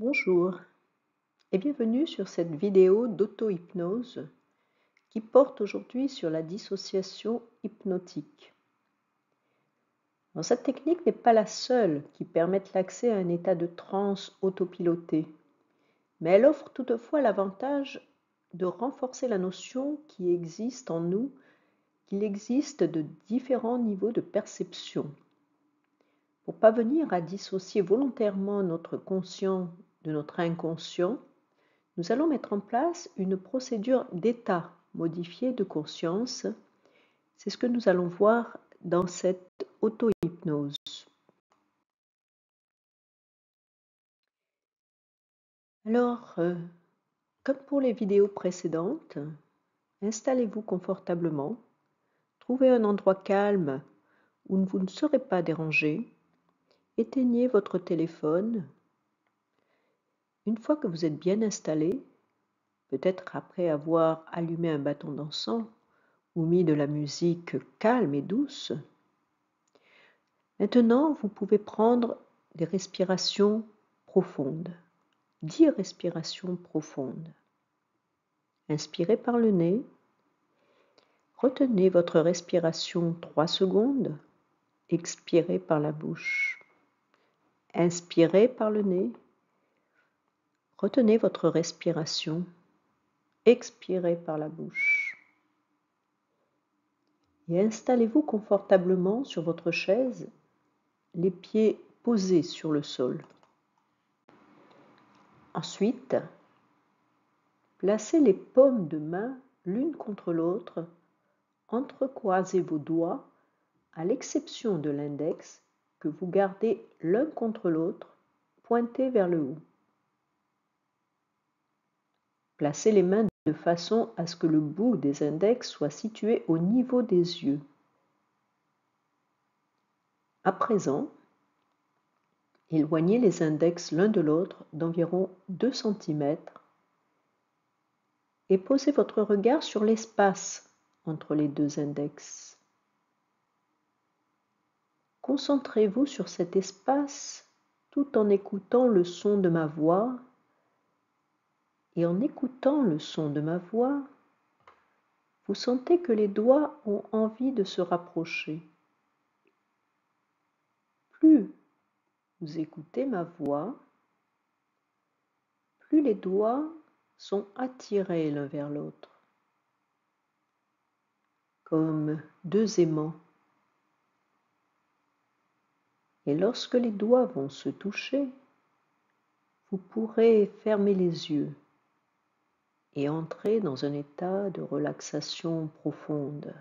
Bonjour et bienvenue sur cette vidéo d'auto-hypnose qui porte aujourd'hui sur la dissociation hypnotique. Alors, cette technique n'est pas la seule qui permette l'accès à un état de transe autopiloté, mais elle offre toutefois l'avantage de renforcer la notion qui existe en nous, qu'il existe de différents niveaux de perception. Pour parvenir à dissocier volontairement notre conscient de notre inconscient, nous allons mettre en place une procédure d'état modifié de conscience. C'est ce que nous allons voir dans cette auto-hypnose. Alors, comme pour les vidéos précédentes, installez-vous confortablement, trouvez un endroit calme où vous ne serez pas dérangé, éteignez votre téléphone. Une fois que vous êtes bien installé, peut-être après avoir allumé un bâton d'encens ou mis de la musique calme et douce, maintenant vous pouvez prendre des respirations profondes, 10 respirations profondes. Inspirez par le nez, retenez votre respiration 3 secondes, expirez par la bouche. Inspirez par le nez, retenez votre respiration, expirez par la bouche. Et installez-vous confortablement sur votre chaise, les pieds posés sur le sol. Ensuite, placez les paumes de main l'une contre l'autre, entrecroisez vos doigts à l'exception de l'index que vous gardez l'un contre l'autre, pointés vers le haut. Placez les mains de façon à ce que le bout des index soit situé au niveau des yeux. À présent, éloignez les index l'un de l'autre d'environ 2 cm et posez votre regard sur l'espace entre les deux index. Concentrez-vous sur cet espace tout en écoutant le son de ma voix. Et en écoutant le son de ma voix, vous sentez que les doigts ont envie de se rapprocher. Plus vous écoutez ma voix, plus les doigts sont attirés l'un vers l'autre, comme deux aimants. Et lorsque les doigts vont se toucher, vous pourrez fermer les yeux et entrer dans un état de relaxation profonde.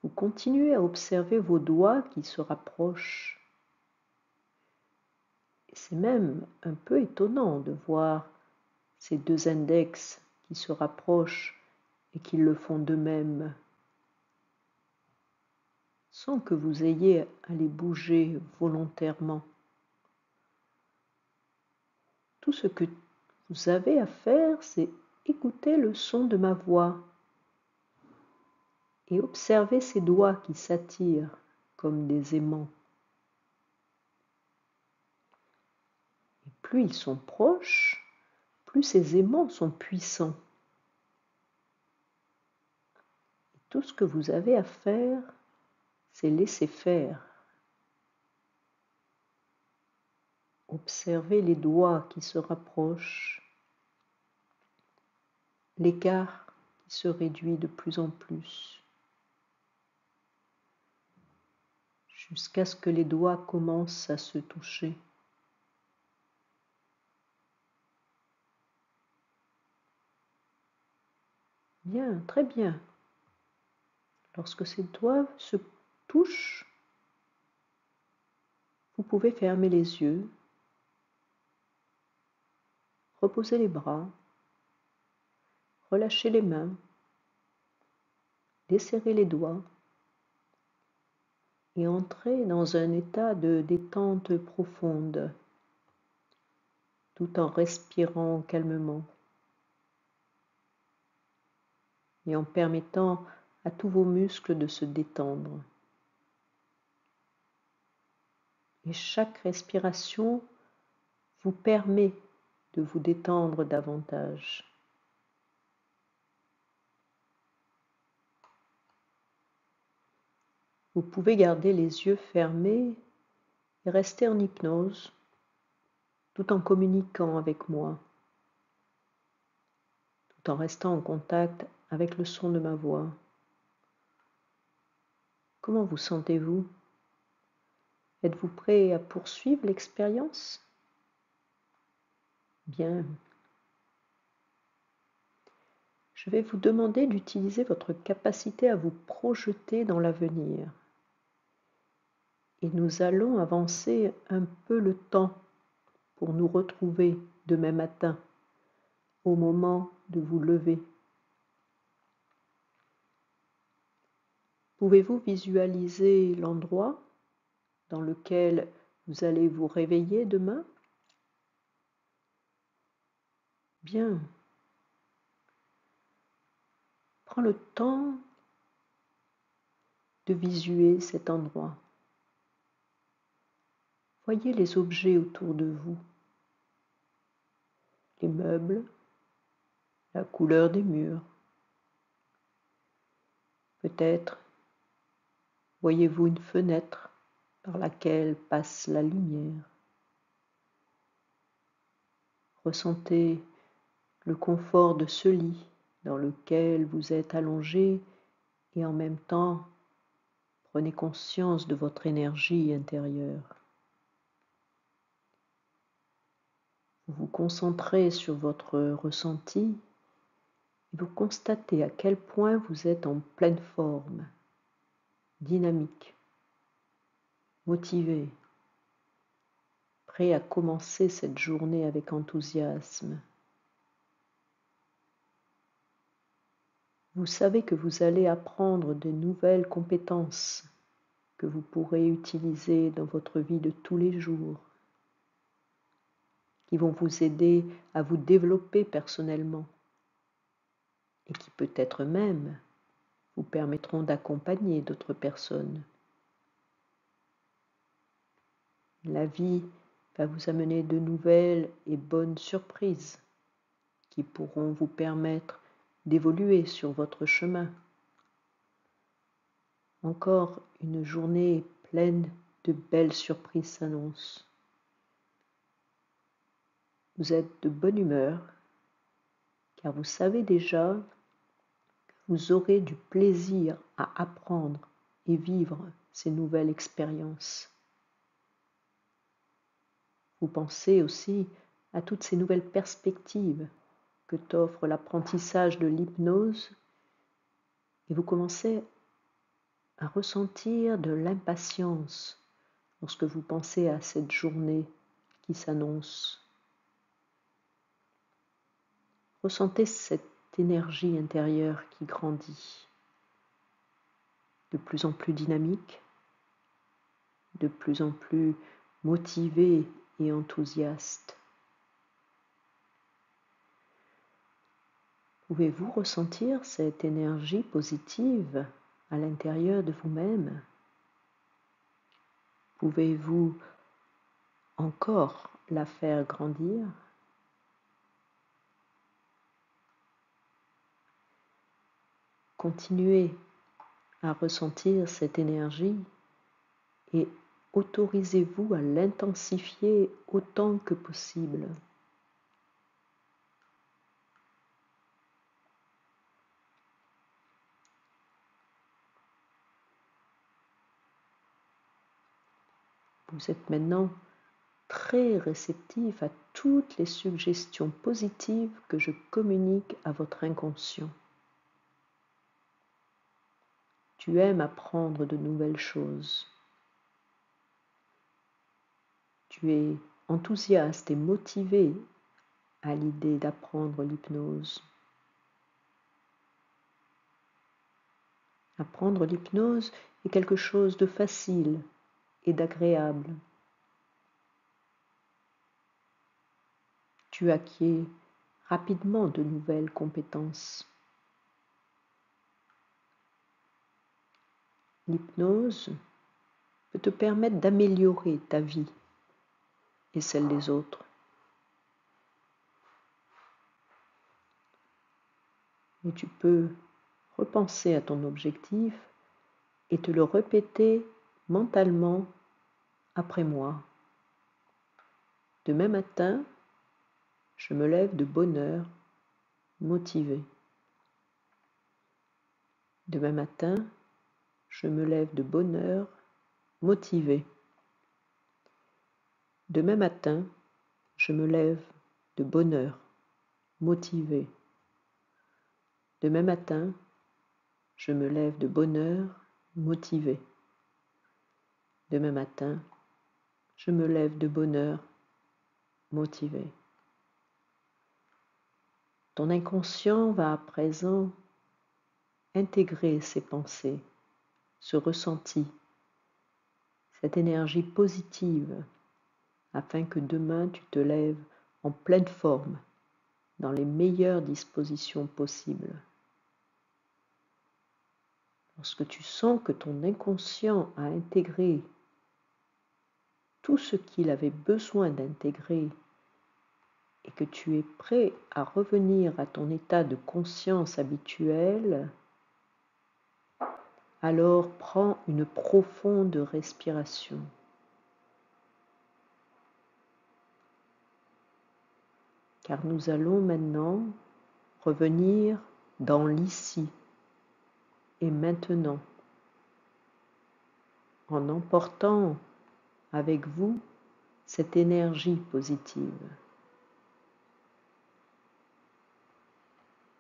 Vous continuez à observer vos doigts qui se rapprochent. C'est même un peu étonnant de voir ces deux index qui se rapprochent et qui le font d'eux-mêmes, sans que vous ayez à les bouger volontairement. Tout ce que vous avez à faire, c'est écouter le son de ma voix et observer ces doigts qui s'attirent comme des aimants. Et plus ils sont proches, plus ces aimants sont puissants. Et tout ce que vous avez à faire, c'est laisser faire. Observez les doigts qui se rapprochent, l'écart qui se réduit de plus en plus, jusqu'à ce que les doigts commencent à se toucher. Bien, très bien. Lorsque ces doigts se touchent, vous pouvez fermer les yeux, reposer les bras, relâcher les mains, desserrer les doigts et entrer dans un état de détente profonde, tout en respirant calmement et en permettant à tous vos muscles de se détendre. et chaque respiration vous permet de vous détendre davantage. Vous pouvez garder les yeux fermés et rester en hypnose tout en communiquant avec moi, tout en restant en contact avec le son de ma voix. Comment vous sentez-vous? Êtes-vous prêt à poursuivre l'expérience? Bien. Je vais vous demander d'utiliser votre capacité à vous projeter dans l'avenir. Et nous allons avancer un peu le temps pour nous retrouver demain matin, au moment de vous lever. Pouvez-vous visualiser l'endroit dans lequel vous allez vous réveiller demain? Bien. Prends le temps de visuer cet endroit. Voyez les objets autour de vous, les meubles, la couleur des murs. Peut-être voyez-vous une fenêtre par laquelle passe la lumière. Ressentez le confort de ce lit dans lequel vous êtes allongé et en même temps prenez conscience de votre énergie intérieure. Vous vous concentrez sur votre ressenti et vous constatez à quel point vous êtes en pleine forme, dynamique, motivé, prêt à commencer cette journée avec enthousiasme. Vous savez que vous allez apprendre de nouvelles compétences que vous pourrez utiliser dans votre vie de tous les jours, qui vont vous aider à vous développer personnellement et qui peut-être même vous permettront d'accompagner d'autres personnes. La vie va vous amener de nouvelles et bonnes surprises qui pourront vous permettre d'évoluer sur votre chemin. Encore une journée pleine de belles surprises s'annonce. Vous êtes de bonne humeur car vous savez déjà que vous aurez du plaisir à apprendre et vivre ces nouvelles expériences. Vous pensez aussi à toutes ces nouvelles perspectives que t'offre l'apprentissage de l'hypnose et vous commencez à ressentir de l'impatience lorsque vous pensez à cette journée qui s'annonce. Ressentez cette énergie intérieure qui grandit, de plus en plus dynamique, de plus en plus motivée et enthousiaste. Pouvez-vous ressentir cette énergie positive à l'intérieur de vous-même? Pouvez-vous encore la faire grandir? Continuez à ressentir cette énergie et autorisez-vous à l'intensifier autant que possible. Vous êtes maintenant très réceptif à toutes les suggestions positives que je communique à votre inconscient. Tu aimes apprendre de nouvelles choses. Tu es enthousiaste et motivé à l'idée d'apprendre l'hypnose. Apprendre l'hypnose est quelque chose de facile et d'agréable. Tu acquiers rapidement de nouvelles compétences. L'hypnose peut te permettre d'améliorer ta vie et celle des autres. Et tu peux repenser à ton objectif et te le répéter mentalement après moi. Demain matin, je me lève de bonne heure, motivé. Demain matin, je me lève de bonne heure, motivé. Demain matin, je me lève de bonne heure, motivé. Demain matin, je me lève de bonne heure, motivé. Demain matin, je me lève de bonne heure, motivé. Ton inconscient va à présent intégrer ces pensées, ce ressenti, cette énergie positive, afin que demain tu te lèves en pleine forme, dans les meilleures dispositions possibles. Lorsque tu sens que ton inconscient a intégré tout ce qu'il avait besoin d'intégrer et que tu es prêt à revenir à ton état de conscience habituel, alors prends une profonde respiration. Car nous allons maintenant revenir dans l'ici et maintenant, en emportant avec vous cette énergie positive.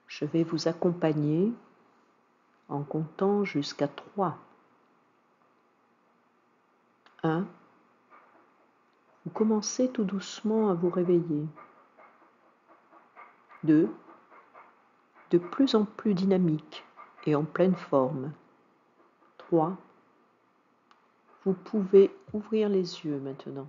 Je vais vous accompagner en comptant jusqu'à 3. 1. Vous commencez tout doucement à vous réveiller. 2. De plus en plus dynamique et en pleine forme. 3. Vous pouvez ouvrir les yeux maintenant.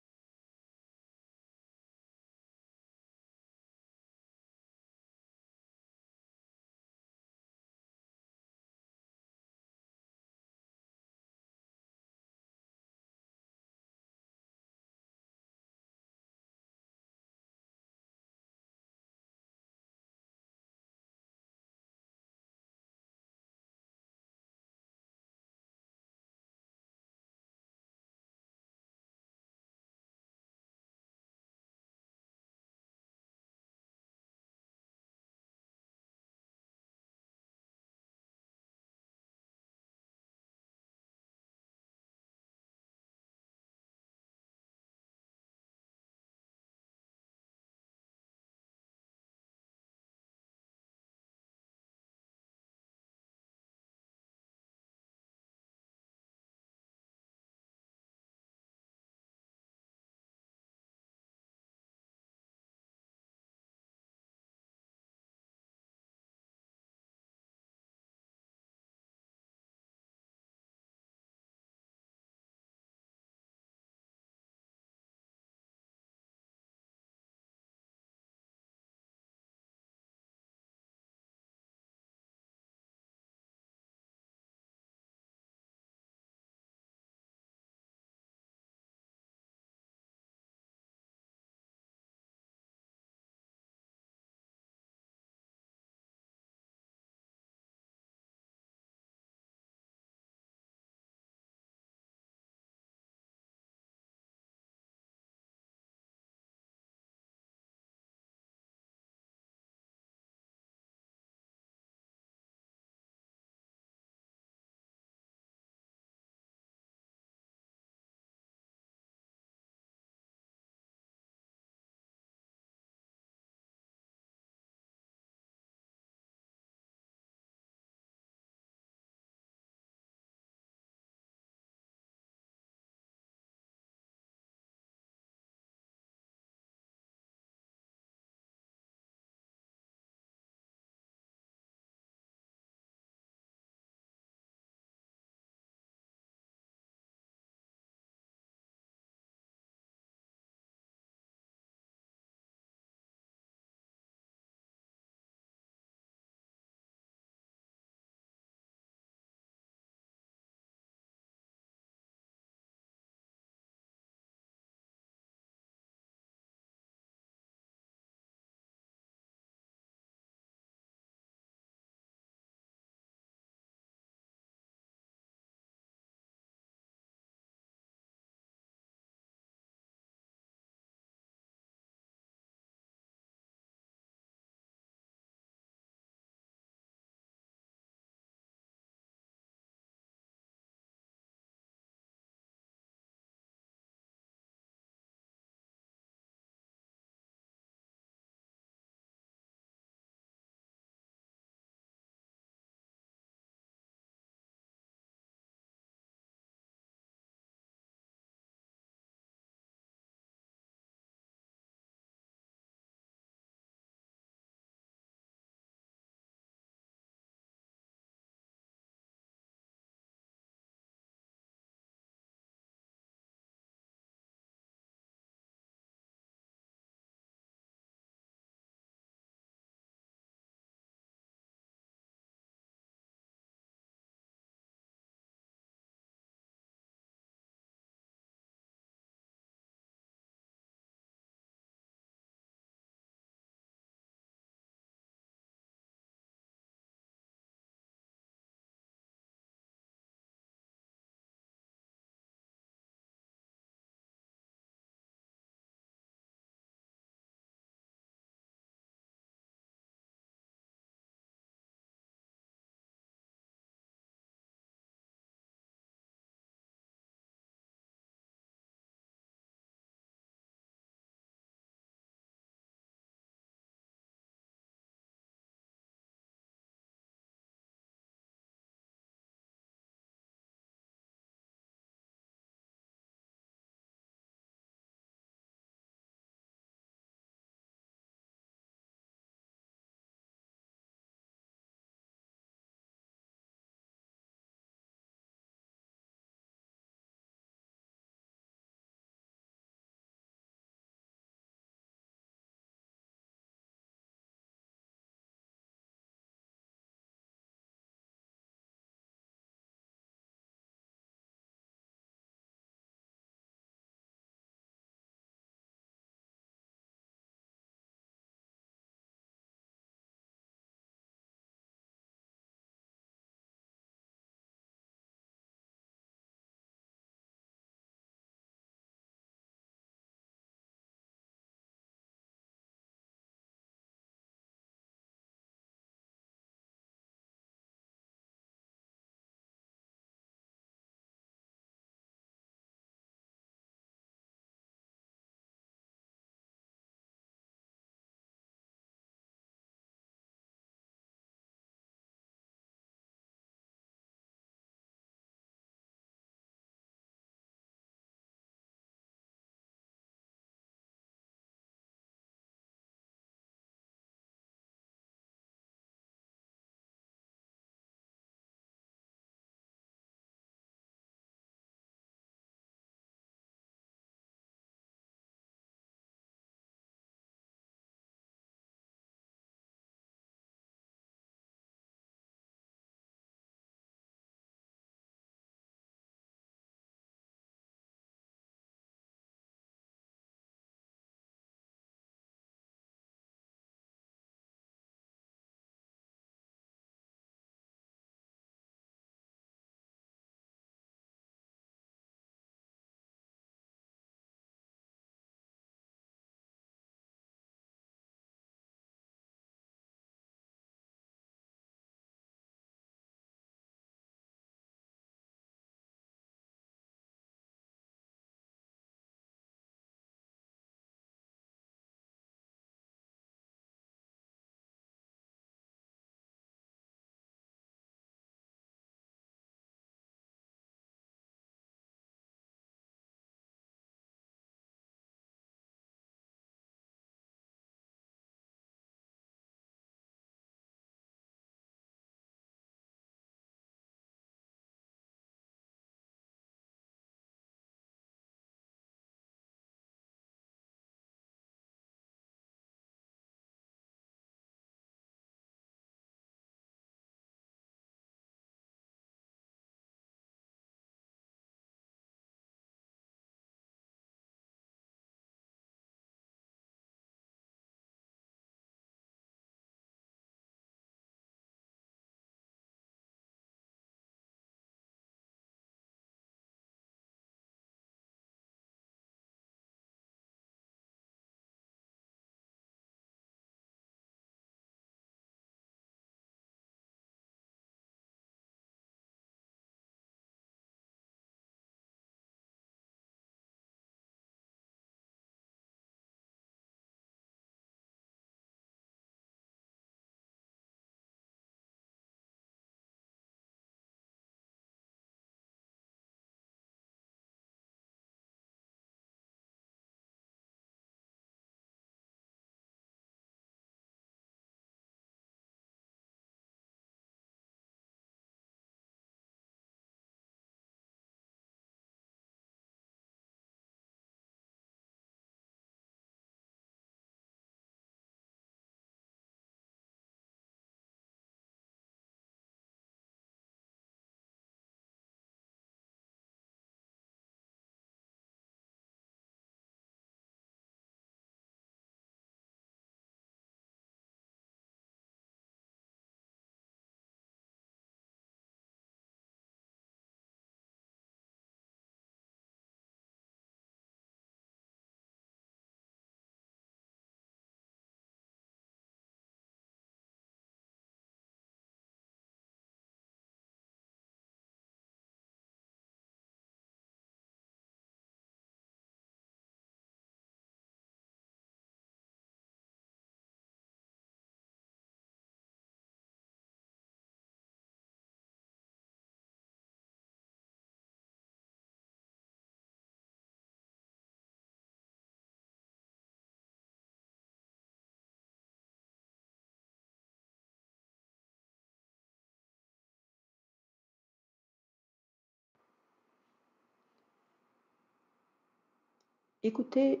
Écoutez,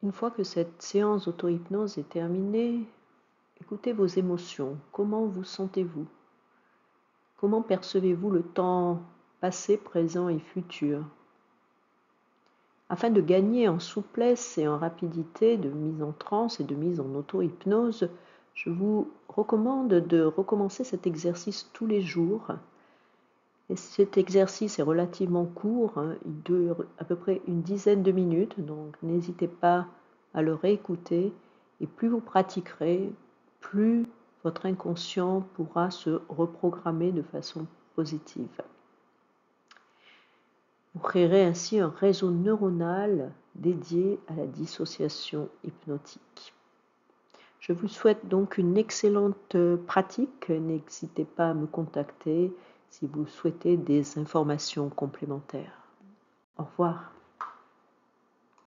une fois que cette séance d'auto-hypnose est terminée, écoutez vos émotions. Comment vous sentez-vous? Comment percevez-vous le temps passé, présent et futur? Afin de gagner en souplesse et en rapidité de mise en transe et de mise en auto-hypnose, je vous recommande de recommencer cet exercice tous les jours. Et cet exercice est relativement court, hein, il dure à peu près une dizaine de minutes, donc n'hésitez pas à le réécouter. Et plus vous pratiquerez, plus votre inconscient pourra se reprogrammer de façon positive. Vous créerez ainsi un réseau neuronal dédié à la dissociation hypnotique. Je vous souhaite donc une excellente pratique. N'hésitez pas à me contacter si vous souhaitez des informations complémentaires. Au revoir.